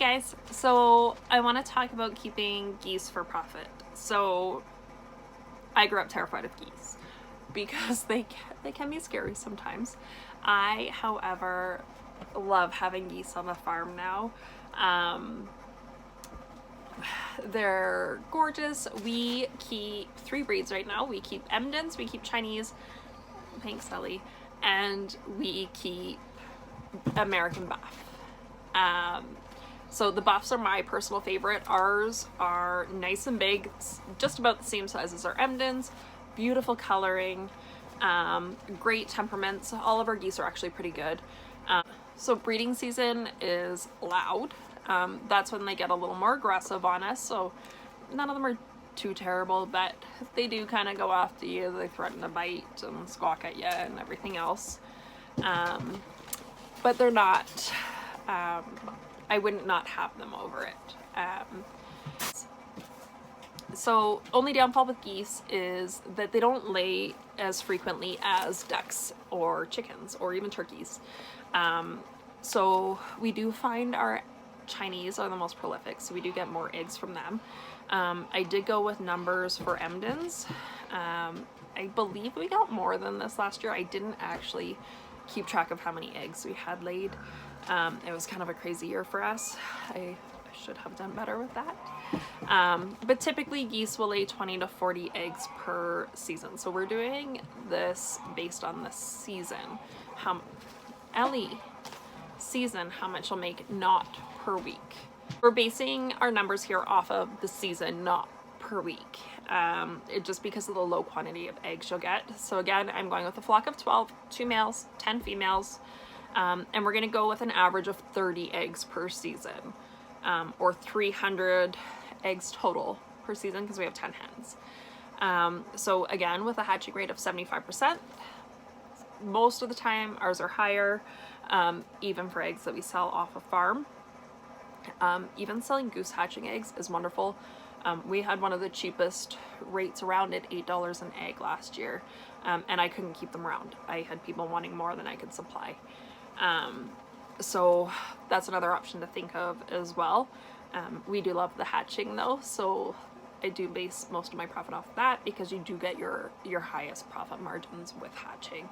guys, so I want to talk about keeping geese for profit. So I grew up terrified of geese because they can be scary sometimes. I, however, love having geese on the farm now. They're gorgeous. We keep 3 breeds right now. We keep Emdens, we keep Chinese, thanks Ellie, and we keep American Buff. So the Buffs are my personal favorite. Ours are nice and big, just about the same size as our Emdens, beautiful coloring, great temperaments. All of our geese are actually pretty good. So breeding season is loud. That's when they get a little more aggressive on us. So none of them are too terrible, but they do kind of go after you. They threaten to bite and squawk at you and everything else. But they're not, I wouldn't not have them over it. So only downfall with geese is that they don't lay as frequently as ducks or chickens or even turkeys. So we do find our Chinese are the most prolific, so we do get more eggs from them. I did go with numbers for Emdens. I believe we got more than this last year. I didn't actually keep track of how many eggs we had laid. It was kind of a crazy year for us. I should have done better with that. But typically geese will lay 20 to 40 eggs per season. So we're doing this based on the season. How much you'll make, not per week. We're basing our numbers here off of the season, not per week. Just because of the low quantity of eggs you'll get. So again, I'm going with a flock of 12, 2 males, 10 females, and we're gonna go with an average of 30 eggs per season, or 300 eggs total per season because we have 10 hens. So again, with a hatching rate of 75%, most of the time ours are higher, even for eggs that we sell off a farm. Even selling goose hatching eggs is wonderful. We had one of the cheapest rates around at $8 an egg last year, and I couldn't keep them around. I had people wanting more than I could supply. So that's another option to think of as well. We do love the hatching though, so I do base most of my profit off that because you do get your highest profit margins with hatching.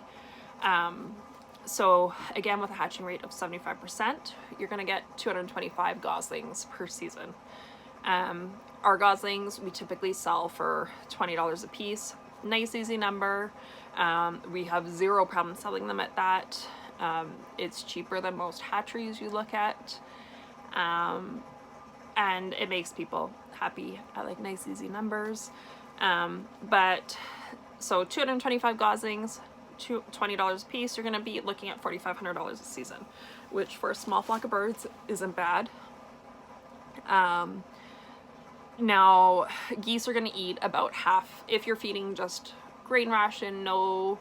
So again, with a hatching rate of 75%, you're gonna get 225 goslings per season. Our goslings we typically sell for $20 a piece. Nice easy number. We have zero problem selling them at that. It's cheaper than most hatcheries you look at, and it makes people happy. I like nice easy numbers. But so 225 goslings, $20 a piece, you're going to be looking at $4,500 a season, which for a small flock of birds isn't bad. Now geese are going to eat about half. If you're feeding just grain ration, no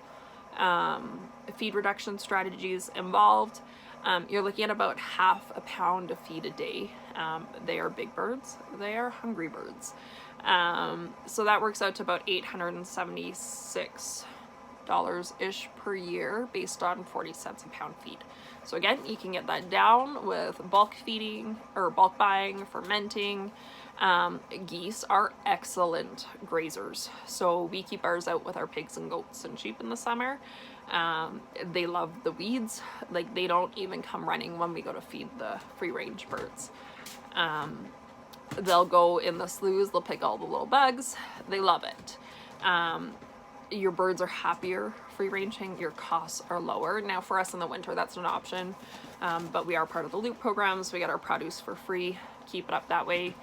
feed reduction strategies involved, you're looking at about half a pound of feed a day. They are big birds. They are hungry birds. So that works out to about $876 ish per year based on 40 cents a pound feed. So again, you can get that down with bulk feeding or bulk buying, fermenting. Geese are excellent grazers, so we keep ours out with our pigs and goats and sheep in the summer. They love the weeds. Like, they don't even come running when we go to feed the free range birds. They'll go in the sloughs, they'll pick all the little bugs. They love it. Your birds are happier free ranging, your costs are lower. Now for us in the winter, that's an option, but we are part of the loop program, so we get our produce for free. Keep it up that way.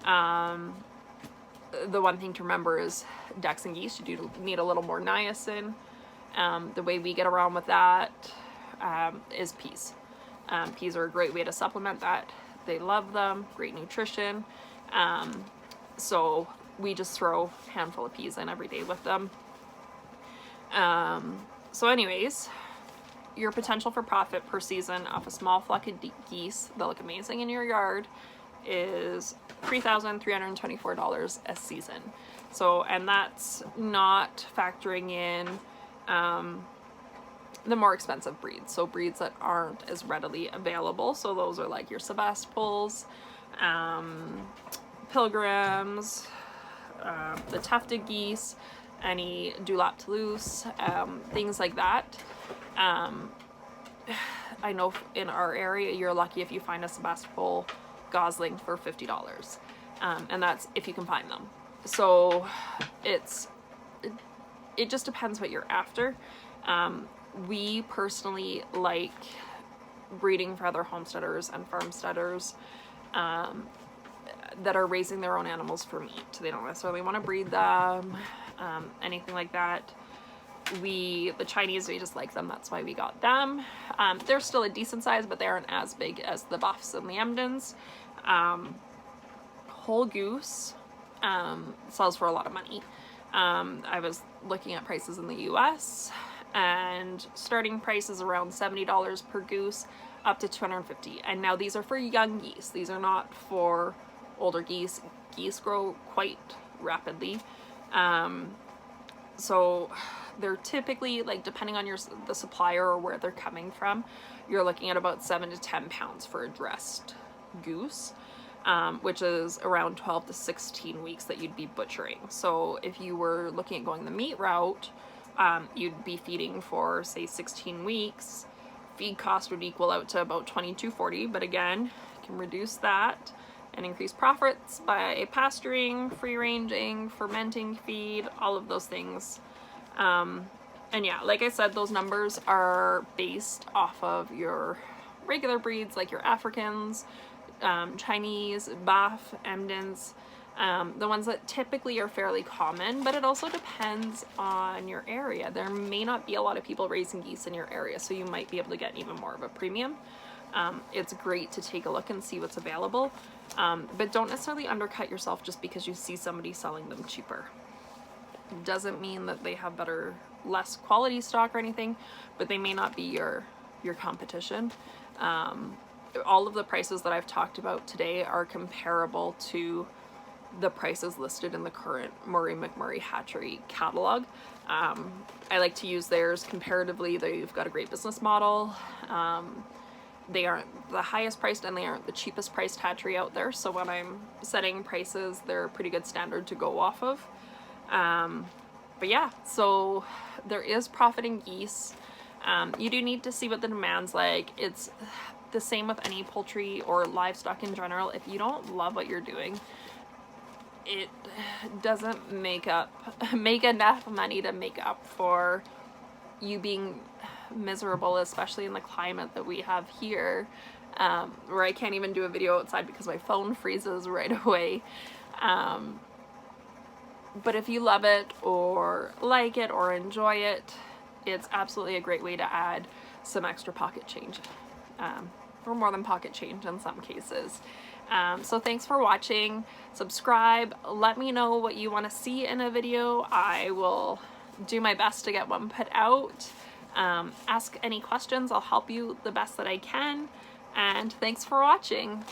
The one thing to remember is ducks and geese, you do need a little more niacin. The way we get around with that is peas. Peas are a great way to supplement that. They love them, great nutrition. So we just throw a handful of peas in every day with them. So anyways, your potential for profit per season off a small flock of geese that look amazing in your yard is $3,324 a season. So, and that's not factoring in the more expensive breeds, so breeds that aren't as readily available. So those are like your Sebastopols, Pilgrims, the tufted geese, any Dewlap Toulouse, things like that. I know in our area you're lucky if you find a Sebastopol gosling for $50, and that's if you can find them. So it just depends what you're after. We personally like breeding for other homesteaders and farmsteaders that are raising their own animals for meat. They don't necessarily want to breed them, anything like that. The Chinese, we just like them, that's why we got them. They're still a decent size, but they aren't as big as the buffs and the Emdens. Whole goose sells for a lot of money. I was looking at prices in the US, and starting price is around $70 per goose up to $250. And now these are for young geese. These are not for older geese. Geese grow quite rapidly. So they're typically, like, depending on the supplier or where they're coming from, you're looking at about 7 to 10 pounds for a dressed goose, which is around 12 to 16 weeks that you'd be butchering. So if you were looking at going the meat route, you'd be feeding for, say, 16 weeks. Feed cost would equal out to about $22.40, but again, you can reduce that and increase profits by pasturing, free-ranging, fermenting feed, all of those things. And yeah, like I said, those numbers are based off of your regular breeds, like your Africans, Chinese, Buff, Emdens, the ones that typically are fairly common, but it also depends on your area. There may not be a lot of people raising geese in your area, so you might be able to get even more of a premium. It's great to take a look and see what's available, but don't necessarily undercut yourself just because you see somebody selling them cheaper. It doesn't mean that they have less quality stock or anything, but they may not be your competition. All of the prices that I've talked about today are comparable to the prices listed in the current Murray McMurray Hatchery catalog. I like to use theirs comparatively. They've got a great business model. They aren't the highest priced and they aren't the cheapest priced hatchery out there. So when I'm setting prices, they're a pretty good standard to go off of. But yeah, so there is profit in geese. You do need to see what the demand's like. It's the same with any poultry or livestock in general. If you don't love what you're doing, it doesn't make enough money to make up for you being miserable, especially in the climate that we have here, where I can't even do a video outside because my phone freezes right away. But if you love it or like it or enjoy it, it's absolutely a great way to add some extra pocket change, or more than pocket change in some cases. So thanks for watching. Subscribe. Let me know what you want to see in a video. I will do my best to get one put out. Ask any questions. I'll help you the best that I can. And thanks for watching.